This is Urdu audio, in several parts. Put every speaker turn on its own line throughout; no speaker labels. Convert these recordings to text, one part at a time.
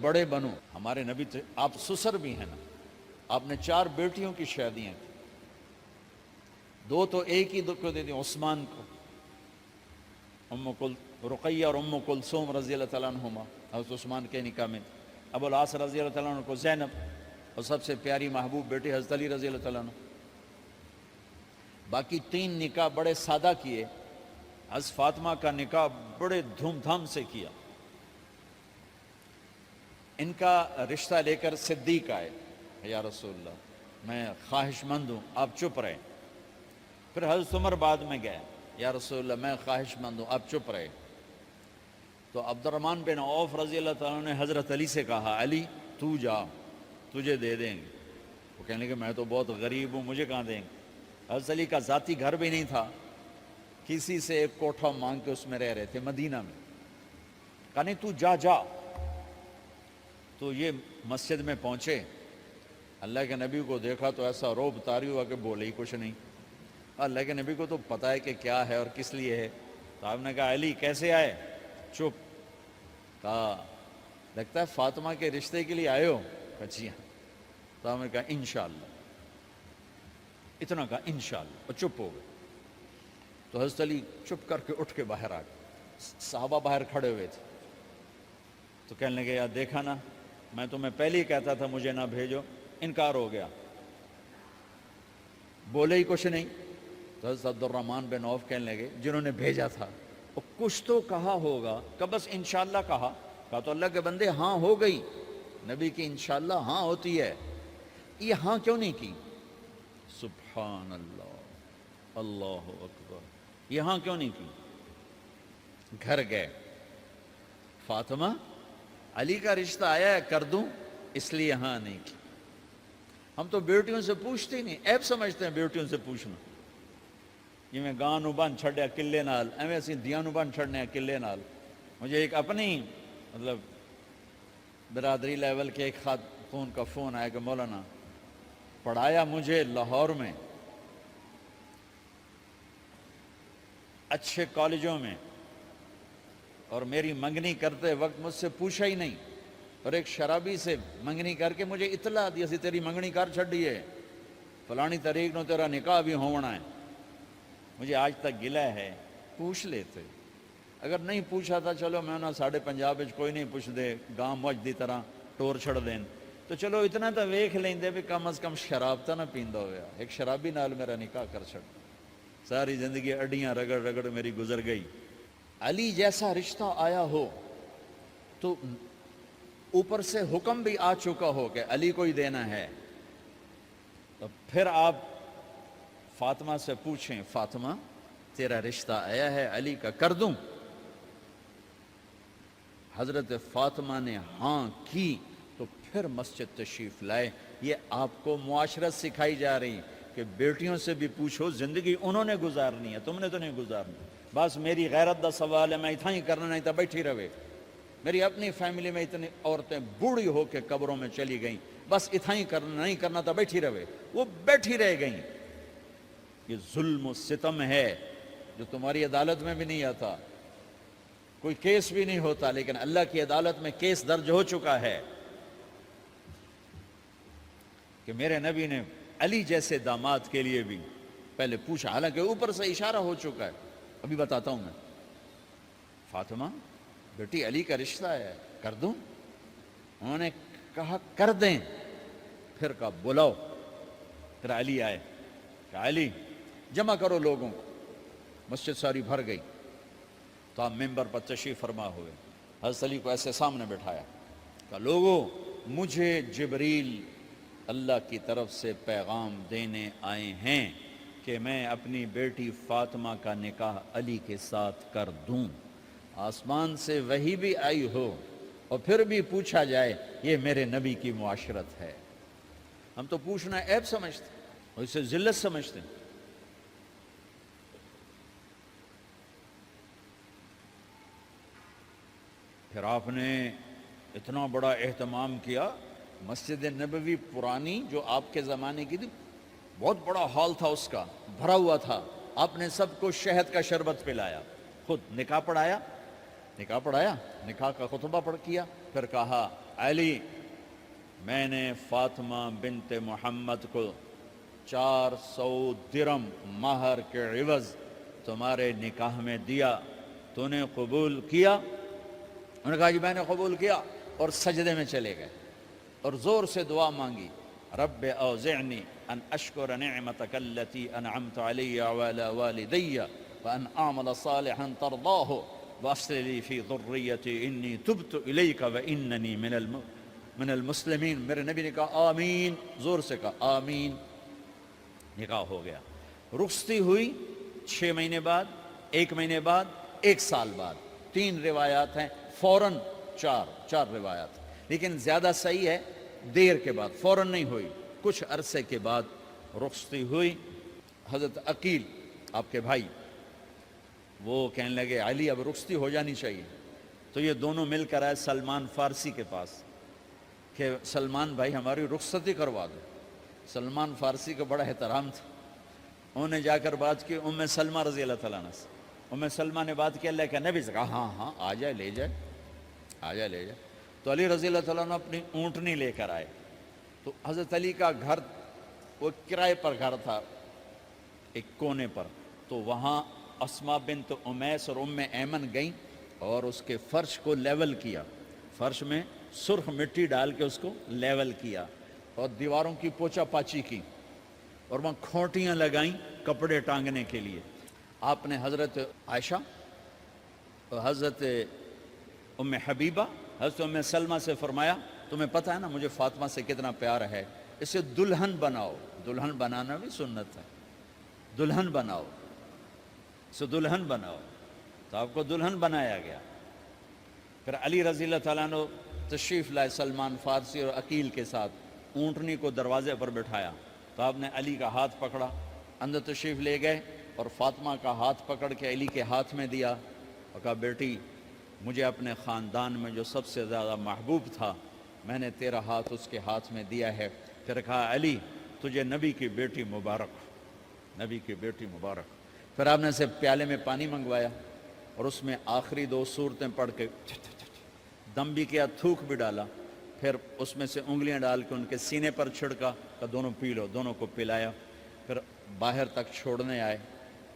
بڑے بنو، ہمارے نبی تھے، آپ سسر بھی ہیں نا، آپ نے 4 بیٹیوں کی شادیاں کی، 2 تو ایک ہی کو دے دیں عثمان کو، رقیہ اور کلثوم رضی اللہ تعالیٰ عنہما، حضرت عثمان کے نکاح میں، ابو العاص رضی اللہ تعالیٰ عنہ کو زینب، اور سب سے پیاری محبوب بیٹی حضرت علی رضی اللہ تعالیٰ عنہ۔ باقی 3 نکاح بڑے سادہ کیے، حضرت فاطمہ کا نکاح بڑے دھوم دھام سے کیا۔ ان کا رشتہ لے کر صدیق آئے، یا رسول اللہ میں خواہش مند ہوں، آپ چپ رہے۔ پھر حضرت عمر بعد میں گئے، یا رسول اللہ میں خواہش مند ہوں، آپ چپ رہے۔ تو عبد الرحمن بن عوف رضی اللہ تعالیٰ نے حضرت علی سے کہا، علی تو جا، تجھے دے دیں گے۔ وہ کہنے لگے میں تو بہت غریب ہوں، مجھے کہاں دیں گے؟ حضرت علی کا ذاتی گھر بھی نہیں تھا، کسی سے ایک کوٹھا مانگ کے اس میں رہ رہے تھے مدینہ میں۔ کہا نہیں تو جا جا۔ تو یہ مسجد میں پہنچے، اللہ کے نبی کو دیکھا تو ایسا روب طاری ہوا کہ بولے ہی کچھ نہیں۔ اللہ کے نبی کو تو پتہ ہے کہ کیا ہے اور کس لیے ہے۔ تو آپ نے کہا علی کیسے آئے؟ چپ۔ کہا لگتا ہے فاطمہ کے رشتے کے لیے آئے ہو؟ کہا جی ہاں۔ تو آپ نے کہا انشاءاللہ، اتنا کہا انشاءاللہ، اور چپ ہو گئے۔ تو حضرت علی چپ کر کے اٹھ کے باہر آ گئے، صحابہ باہر کھڑے ہوئے تھے۔ تو کہنے لگے یار دیکھا نا، میں تمہیں پہلے ہی کہتا تھا مجھے نہ بھیجو، انکار ہو گیا، بولے ہی کچھ نہیں۔ تو حضرت عبد الرحمن بن عوف کہنے لگے جنہوں نے بھیجا تھا، وہ کچھ تو کہا ہوگا، کہ بس انشاءاللہ کہا۔ کہا تو اللہ کے بندے ہاں ہو گئی، نبی کی انشاءاللہ ہاں ہوتی ہے، یہ ہاں کیوں نہیں کی؟ سبحان اللہ، اللہ اکبر، یہ ہاں کیوں نہیں کی؟ گھر گئے، فاطمہ علی کا رشتہ آیا ہے کر دوں، اس لیے ہاں نہیں کی۔ ہم تو بیٹیوں سے پوچھتے ہی نہیں، عیب سمجھتے ہیں بیٹیوں سے پوچھنا۔ یہ میں گاں نو بن چھڑیا قلعے نال، ایویں اسی دیاں نو بن چھڑنے قلعے نال۔ مجھے ایک اپنی مطلب برادری لیول کے ایک خاتون کا فون آیا کہ مولانا پڑھایا مجھے لاہور میں اچھے کالجوں میں، اور میری منگنی کرتے وقت مجھ سے پوچھا ہی نہیں، اور ایک شرابی سے منگنی کر کے مجھے اطلاع دی سی تیری منگنی کر چھڑی ہے، فلانی تاریخ نو تیرا نکاح بھی ہونا ہے۔ مجھے آج تک گلہ ہے، پوچھ لیتے۔ اگر نہیں پوچھا تھا چلو میں نہ ساڑھے پنجاب کوئی نہیں پوچھ دے، گاں مجھ دی طرح ٹور چھڑ دین، تو چلو اتنا تو ویکھ لیندے بھی کم از کم شراب تا نہ پیندا ہویا۔ ایک شرابی نال میرا نکاح کر چھڑ، ساری زندگی اڈیاں رگڑ رگڑ میری گزر گئی۔ علی جیسا رشتہ آیا ہو تو اوپر سے حکم بھی آ چکا ہو کہ علی کو ہی دینا ہے، تو پھر آپ فاطمہ سے پوچھیں فاطمہ تیرا رشتہ آیا ہے علی کا کر دوں؟ حضرت فاطمہ نے ہاں کی تو پھر مسجد تشریف لائے۔ یہ آپ کو معاشرت سکھائی جا رہی کہ بیٹیوں سے بھی پوچھو، زندگی انہوں نے گزارنی ہے، تم نے تو نہیں گزارنی۔ بس میری غیرت دا سوال ہے، میں اتنا ہی کرنا نہیں تھا بیٹھی رہے۔ میری اپنی فیملی میں اتنی عورتیں بوڑھی ہو کے قبروں میں چلی گئیں، بس اتنا ہی کرنا نہیں کرنا تھا بیٹھی رہے، وہ بیٹھی رہ گئیں۔ یہ ظلم و ستم ہے جو تمہاری عدالت میں بھی نہیں آتا، کوئی کیس بھی نہیں ہوتا، لیکن اللہ کی عدالت میں کیس درج ہو چکا ہے کہ میرے نبی نے علی جیسے داماد کے لیے بھی پہلے پوچھا، حالانکہ اوپر سے اشارہ ہو چکا ہے۔ ابھی بتاتا ہوں میں۔ فاطمہ بیٹی علی کا رشتہ ہے کر دوں؟ انہوں نے کہا کر دیں۔ پھر کہا بلاؤ۔ پھر علی آئے، کہا علی جمع کرو لوگوں کو۔ مسجد ساری بھر گئی تو آپ ممبر پر تشریف فرما ہوئے، حضرت علی کو ایسے سامنے بٹھایا، کہا لوگوں مجھے جبریل اللہ کی طرف سے پیغام دینے آئے ہیں کہ میں اپنی بیٹی فاطمہ کا نکاح علی کے ساتھ کر دوں۔ آسمان سے وحی بھی آئی ہو اور پھر بھی پوچھا جائے، یہ میرے نبی کی معاشرت ہے۔ ہم تو پوچھنا عیب سمجھتے اور اسے ذلت سمجھتے ہیں۔ پھر آپ نے اتنا بڑا اہتمام کیا، مسجد نبوی پرانی جو آپ کے زمانے کی تھی، بہت بڑا ہال تھا، اس کا بھرا ہوا تھا۔ آپ نے سب کو شہد کا شربت پلایا، خود نکاح پڑھایا، نکاح کا خطبہ پڑھ کیا، پھر کہا علی میں نے فاطمہ بنت محمد کو 400 درم مہر کے عوض تمہارے نکاح میں دیا، تو نے قبول کیا؟ انہوں نے کہا جی میں نے قبول کیا، اور سجدے میں چلے گئے اور زور سے دعا مانگی، رب اوزعنی ان اشکر نعمتک التی انعمت علی وعلی والدی وان اعمل صالحا ترضاہ واصلح لی فی ذریتی انی تبت الیک واننی من المسلمین۔ میرے نبی نے کہا آمین، زور سے کہا آمین، نکاح ہو گیا۔ رخصتی ہوئی 6 مہینے بعد، 1 مہینے بعد، 1 سال بعد، 3 روایات ہیں، فوراً 4 روایات، لیکن زیادہ صحیح ہے دیر کے بعد، فوراً نہیں ہوئی، کچھ عرصے کے بعد رخصتی ہوئی۔ حضرت عقیل آپ کے بھائی وہ کہنے لگے علی اب رخصتی ہو جانی چاہیے، تو یہ دونوں مل کر آئے سلمان فارسی کے پاس کہ سلمان بھائی ہماری رخصتی کروا دو۔ سلمان فارسی کا بڑا احترام تھا، انہوں نے جا کر بات کی ام سلمہ رضی اللہ تعالیٰ عنہ سے۔ ام سلمہ نے بات کی اللہ کے نبی سے، کہا ہاں ہاں آ جائے، لے جائے، آ جائے لے جائے۔ تو علی رضی اللہ تعالیٰ عنہ اپنی اونٹنی لے کر آئے، تو حضرت علی کا گھر وہ کرائے پر گھر تھا ایک کونے پر، تو وہاں اسما بنت امیس اور ام ایمن گئیں اور اس کے فرش کو لیول کیا، فرش میں سرخ مٹی ڈال کے اس کو لیول کیا اور دیواروں کی پوچا پاچی کی اور وہاں کھوٹیاں لگائیں کپڑے ٹانگنے کے لیے۔ آپ نے حضرت عائشہ اور حضرت ام حبیبہ، حضرت ام سلمہ سے فرمایا تمہیں پتہ ہے نا مجھے فاطمہ سے کتنا پیار ہے، اسے دلہن بناؤ۔ دلہن بنانا بھی سنت ہے، دلہن بناؤ، اسے دلہن بناؤ، تو آپ کو دلہن بنایا گیا۔ پھر علی رضی اللہ تعالیٰ عنہ تشریف لائے سلمان فارسی اور عقیل کے ساتھ، اونٹنی کو دروازے پر بٹھایا، تو آپ نے علی کا ہاتھ پکڑا، اندر تشریف لے گئے اور فاطمہ کا ہاتھ پکڑ کے علی کے ہاتھ میں دیا اور کہا بیٹی مجھے اپنے خاندان میں جو سب سے زیادہ محبوب تھا میں نے تیرا ہاتھ اس کے ہاتھ میں دیا ہے۔ پھر کہا علی تجھے نبی کی بیٹی مبارک، نبی کی بیٹی مبارک۔ پھر آپ نے اسے پیالے میں پانی منگوایا اور اس میں آخری 2 سورتیں پڑھ کے دم بھی کیا، تھوک بھی ڈالا، پھر اس میں سے انگلیاں ڈال کے ان کے سینے پر چھڑکا کہ دونوں پی لو، دونوں کو پلایا۔ پھر باہر تک چھوڑنے آئے،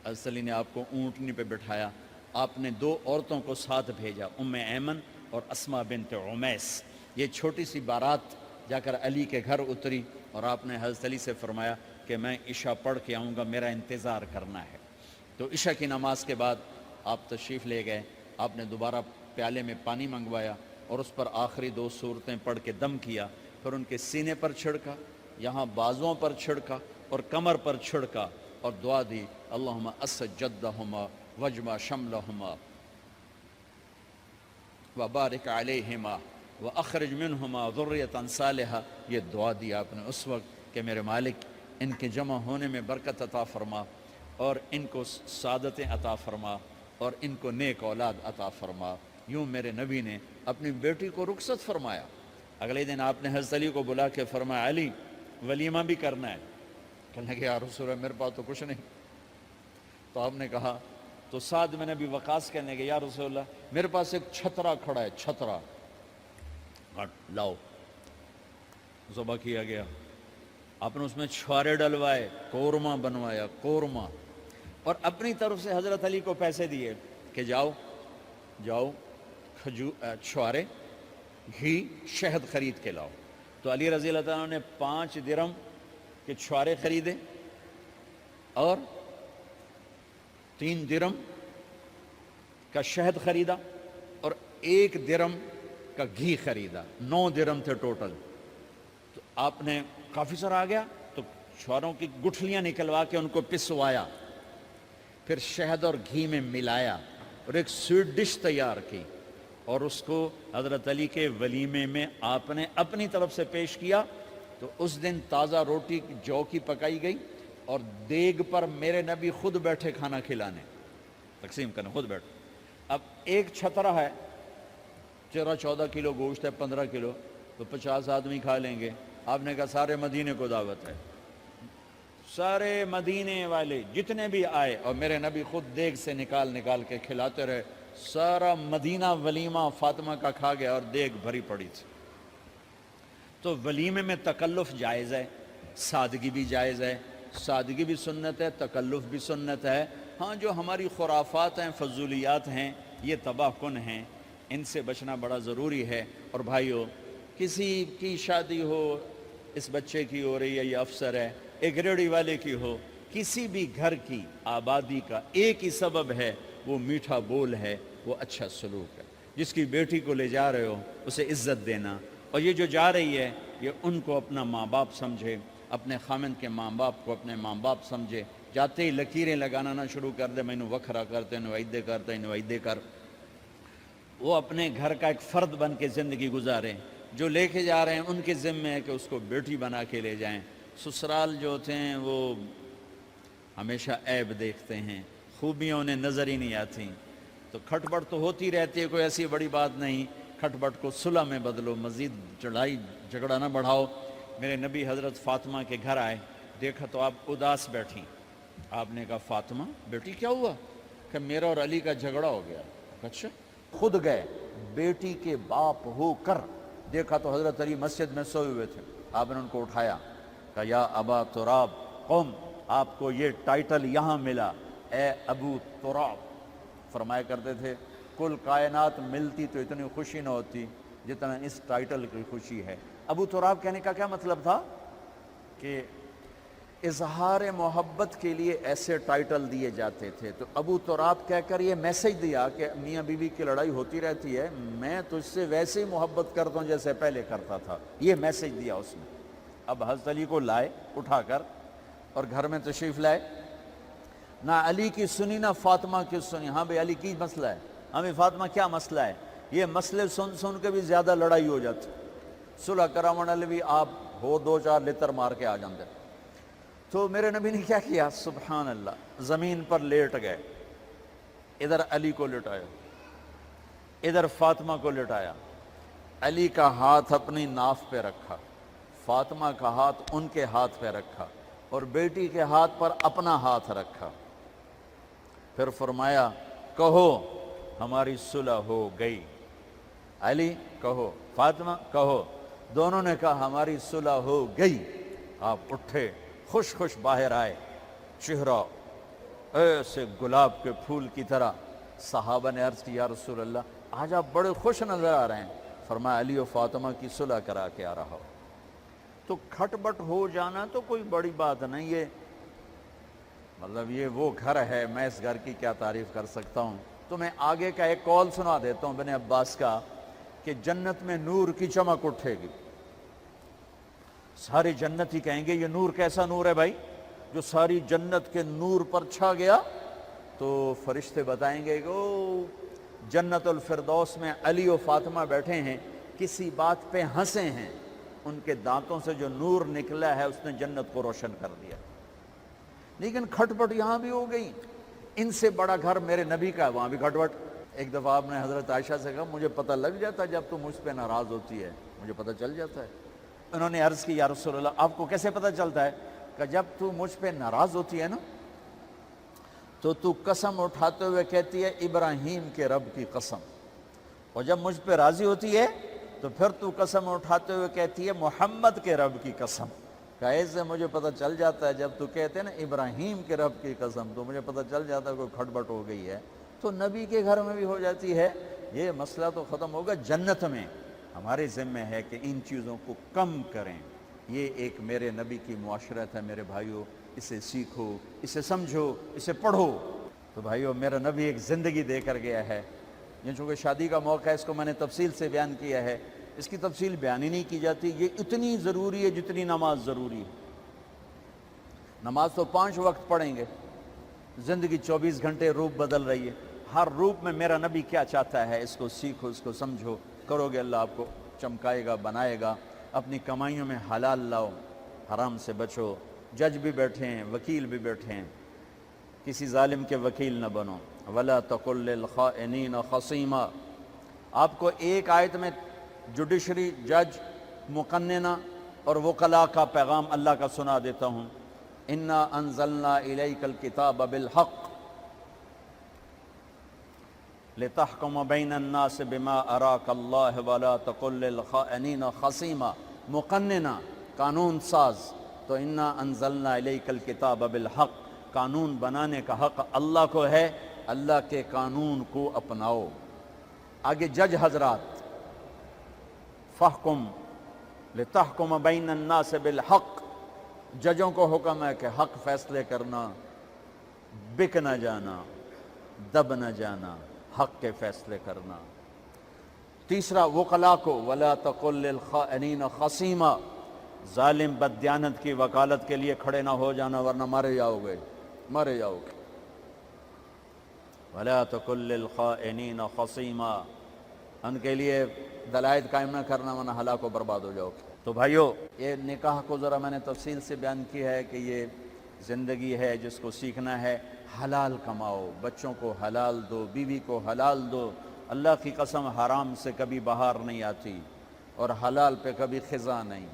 حضرت علی نے آپ کو اونٹنی پہ بٹھایا، آپ نے 2 عورتوں کو ساتھ بھیجا، ام ایمن اور اسما بنت عمیس۔ یہ چھوٹی سی بارات جا کر علی کے گھر اتری اور آپ نے حضرت علی سے فرمایا کہ میں عشاء پڑھ کے آؤں گا، میرا انتظار کرنا ہے۔ تو عشاء کی نماز کے بعد آپ تشریف لے گئے، آپ نے دوبارہ پیالے میں پانی منگوایا اور اس پر آخری 2 سورتیں پڑھ کے دم کیا، پھر ان کے سینے پر چھڑکا، یہاں بازوؤں پر چھڑکا اور کمر پر چھڑکا اور دعا دی اللہم اسد جدہما وجمع شملہما وبارک علیہما واخرج منہما ذریۃ صالحہ۔ یہ دعا دی آپ نے اس وقت کہ میرے مالک ان کے جمع ہونے میں برکت عطا فرما اور ان کو سعادتیں عطا فرما اور ان کو نیک اولاد عطا فرما۔ یوں میرے نبی نے اپنی بیٹی کو رخصت فرمایا۔ اگلے دن آپ نے حضرت علی کو بلا کے فرمایا علی ولیمہ بھی کرنا ہے۔ کہنے لگے یا رسول اللہ میرے پاس تو کچھ نہیں۔ تو آپ نے کہا، تو سعد بن ابی وقاص کہنے لگے یا رسول اللہ میرے پاس ایک چھترا کھڑا ہے، چھترا لاؤ، ذبح کیا گیا۔ آپ نے اس میں چھوارے ڈلوائے، قورمہ بنوایا، قورمہ، اور اپنی طرف سے حضرت علی کو پیسے دیے کہ جاؤ چھوارے، گھی، شہد خرید کے لاؤ۔ تو علی رضی اللہ تعالیٰ نے 5 درم کے چھوارے خریدے اور 3 درم کا شہد خریدا اور 1 درم کا گھی خریدا، 9 درم تھے ٹوٹل۔ تو آپ نے کافی سارا آ گیا تو چھواروں کی گٹھلیاں نکلوا کے ان کو پسوایا، پھر شہد اور گھی میں ملایا اور ایک سویٹ ڈش تیار کی اور اس کو حضرت علی کے ولیمے میں آپ نے اپنی طرف سے پیش کیا۔ تو اس دن تازہ روٹی جو کی پکائی گئی اور دیگ پر میرے نبی خود بیٹھے کھانا کھلانے، تقسیم کرنے خود بیٹھے۔ اب ایک چھترا ہے، 13-14 کلو گوشت ہے، 15 کلو، تو 50 آدمی کھا لیں گے۔ آپ نے کہا سارے مدینے کو دعوت ہے، سارے مدینے والے جتنے بھی آئے، اور میرے نبی خود دیگ سے نکال کے کھلاتے رہے۔ سارا مدینہ ولیمہ فاطمہ کا کھا گیا اور دیگ بھری پڑی تھی۔ تو ولیمے میں تکلف جائز ہے، سادگی بھی جائز ہے، سادگی بھی سنت ہے، تکلف بھی سنت ہے۔ ہاں جو ہماری خرافات ہیں، فضولیات ہیں، یہ تباہ کن ہیں، ان سے بچنا بڑا ضروری ہے۔ اور بھائیو، کسی کی شادی ہو، اس بچے کی ہو رہی ہے، یہ افسر ہے، ایک ریڑھی والے کی ہو، کسی بھی گھر کی آبادی کا ایک ہی سبب ہے، وہ میٹھا بول ہے، وہ اچھا سلوک ہے۔ جس کی بیٹی کو لے جا رہے ہو اسے عزت دینا، اور یہ جو جا رہی ہے یہ ان کو اپنا ماں باپ سمجھے، اپنے خامند کے ماں باپ کو اپنے ماں باپ سمجھے۔ جاتے ہی لکیریں لگانا نہ شروع کر دے، میں انہوں وکھرا کرتے انہوں ایدے کرتے انہوں ایدے کر۔ وہ اپنے گھر کا ایک فرد بن کے زندگی گزاریں۔ جو لے کے جا رہے ہیں ان کے ذمہ ہے کہ اس کو بیٹی بنا کے لے جائیں۔ سسرال جو ہوتے ہیں وہ ہمیشہ عیب دیکھتے ہیں، خوبیاں انہیں نظر ہی نہیں آتی، تو کھٹ بٹ تو ہوتی رہتی ہے، کوئی ایسی بڑی بات نہیں۔ کھٹ بٹ کو صلح میں بدلو، مزید لڑائی جھگڑا نہ بڑھاؤ۔ میرے نبی حضرت فاطمہ کے گھر آئے، دیکھا تو آپ اداس بیٹھی۔ آپ نے کہا فاطمہ بیٹی کیا ہوا؟ کہ میرا اور علی کا جھگڑا ہو گیا۔ اچھا؟ خود گئے بیٹی کے باپ ہو کر، دیکھا تو حضرت علی مسجد میں سوئے ہوئے تھے۔ آپ نے ان کو اٹھایا، کہا یا ابا تراب قم، آپ کو یہ ٹائٹل یہاں ملا، اے ابو تراب۔ فرمایا کرتے تھے کل کائنات ملتی تو اتنی خوشی نہ ہوتی جتنا اس ٹائٹل کی خوشی ہے۔ ابو تراب کہنے کا کیا مطلب تھا؟ کہ اظہار محبت کے لیے ایسے ٹائٹل دیے جاتے تھے، تو ابو تراب کہہ کر یہ میسج دیا کہ میاں بیوی کی لڑائی ہوتی رہتی ہے، میں تجھ سے ویسے ہی محبت کرتا ہوں جیسے پہلے کرتا تھا، یہ میسج دیا اس نے۔ اب حضرت علی کو لائے اٹھا کر اور گھر میں تشریف لائے، نہ علی کی سنی نہ فاطمہ کی سنی۔ ہاں بھئی علی کی مسئلہ ہے، ہاں بھئی فاطمہ کیا مسئلہ ہے؟ یہ مسئلے سن سن کے بھی زیادہ لڑائی ہو جاتی، صلح کراون والے بھی آپ ہو دو چار لتر مار کے آ جاندے۔ تو میرے نبی نے کیا کیا؟ سبحان اللہ، زمین پر لیٹ گئے، ادھر علی کو لٹایا، ادھر فاطمہ کو لٹایا، علی کا ہاتھ اپنی ناف پہ رکھا، فاطمہ کا ہاتھ ان کے ہاتھ پہ رکھا، اور بیٹی کے ہاتھ پر اپنا ہاتھ رکھا۔ پھر فرمایا کہو ہماری صلح ہو گئی۔ علی کہو، فاطمہ کہو۔ دونوں نے کہا ہماری صلح ہو گئی۔ آپ اٹھے، خوش خوش باہر آئے، چہرہ ایسے گلاب کے پھول کی طرح۔ صحابہ نے عرض کی یا رسول اللہ آج آپ بڑے خوش نظر آ رہے ہیں۔ فرمایا علی و فاطمہ کی صلح کرا کے آ رہا ہو۔ تو کھٹ بٹ ہو جانا تو کوئی بڑی بات نہیں ہے، مطلب یہ وہ گھر ہے، میں اس گھر کی کیا تعریف کر سکتا ہوں۔ تو میں آگے کا ایک قول سنا دیتا ہوں ابن عباس کا، کہ جنت میں نور کی چمک اٹھے گی، سارے جنت ہی کہیں گے یہ نور کیسا نور ہے بھائی جو ساری جنت کے نور پر چھا گیا؟ تو فرشتے بتائیں گے کہ او جنت الفردوس میں علی و فاطمہ بیٹھے ہیں، کسی بات پہ ہنسے ہیں، ان کے دانتوں سے جو نور نکلا ہے اس نے جنت کو روشن کر دیا۔ لیکن کھٹ پٹ یہاں بھی ہو گئی۔ ان سے بڑا گھر میرے نبی کا ہے، وہاں بھی کھٹ پٹ۔ ایک دفعہ آپ نے حضرت عائشہ سے کہا مجھے پتہ لگ جاتا ہے جب تو مجھ پہ ناراض ہوتی ہے، مجھے پتہ چل جاتا ہے۔ انہوں نے عرض کی یا رسول اللہ آپ کو کیسے پتہ چلتا ہے؟ کہ جب تو مجھ پہ ناراض ہوتی ہے نا تو قسم اٹھاتے ہوئے کہتی ہے ابراہیم کے رب کی قسم، اور جب مجھ پہ راضی ہوتی ہے تو پھر تو قسم اٹھاتے ہوئے کہتی ہے محمد کے رب کی قسم۔ کہ ایسے مجھے پتہ چل جاتا ہے جب تو کہتے ہیں نا ابراہیم کے رب کی قسم، تو مجھے پتہ چل جاتا ہے کوئی کھٹ بٹ ہو گئی ہے۔ تو نبی کے گھر میں بھی ہو جاتی ہے، یہ مسئلہ تو ختم ہوگا جنت میں۔ ہمارے ذمہ ہے کہ ان چیزوں کو کم کریں۔ یہ ایک میرے نبی کی معاشرت ہے میرے بھائیوں، اسے سیکھو، اسے سمجھو، اسے پڑھو۔ تو بھائیوں میرا نبی ایک زندگی دے کر گیا ہے، یہ چونکہ شادی کا موقع ہے اس کو میں نے تفصیل سے بیان کیا ہے، اس کی تفصیل بیان ہی نہیں کی جاتی۔ یہ اتنی ضروری ہے جتنی نماز ضروری ہے۔ نماز تو 5 وقت پڑھیں گے، زندگی 24 گھنٹے روپ بدل رہی ہے، ہر روپ میں میرا نبی کیا چاہتا ہے اس کو سیکھو، اس کو سمجھو، کرو گے اللہ آپ کو چمکائے گا، بنائے گا۔ اپنی کمائیوں میں حلال لاؤ، حرام سے بچو۔ جج بھی بیٹھے ہیں، وکیل بھی بیٹھے ہیں، کسی ظالم کے وکیل نہ بنو۔ وَلَا تَقُلْ لِلْخَائِنِينَ خَصِيمًا۔ آپ کو ایک آیت میں جوڈیشری، جج، مقننہ اور وکلاء کا پیغام اللہ کا سنا دیتا ہوں۔ اِنَّا أَنزَلْنَا إِلَيْكَ الْكِتَابَ بِالْحَقِّ لِتَحْكُمَ بَيْنَ النَّاسِ بِمَا أَرَاكَ اللَّهُ وَلَا تَقُلْ لِلْخَائِنِينَ خَصِيمًا۔ مقننہ قانون ساز، تو انا انزلنا الیک الکتاب بالحق، قانون بنانے کا حق اللہ کو ہے، اللہ کے قانون کو اپناؤ۔ آگے جج حضرات، فحکم لتحکم بین الناس بالحق، ججوں کو حکم ہے کہ حق فیصلے کرنا، بک نہ جانا، دب نہ جانا، حق کے فیصلے کرنا۔ تیسرا وکلاء کو، ولا تقل للخائنین خصیما، ظالم بددیانت کی وکالت کے لیے کھڑے نہ ہو جانا ورنہ مارے جاؤ گے، مارے جاؤ گے۔ ولا تقل للخائنین خصیما، ان کے لیے دلائل قائم نہ کرنا ورنہ ہلاک و برباد ہو جاؤ گے۔ تو بھائیو، یہ نکاح کو ذرا میں نے تفصیل سے بیان کی ہے کہ یہ زندگی ہے جس کو سیکھنا ہے۔ حلال کماؤ، بچوں کو حلال دو، بیوی کو حلال دو۔ اللہ کی قسم حرام سے کبھی بہار نہیں آتی، اور حلال پہ کبھی خزاں نہیں۔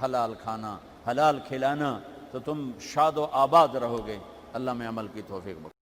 حلال کھانا، حلال کھلانا، تو تم شاد و آباد رہو گے۔ اللہ میں عمل کی توفیق بخشے۔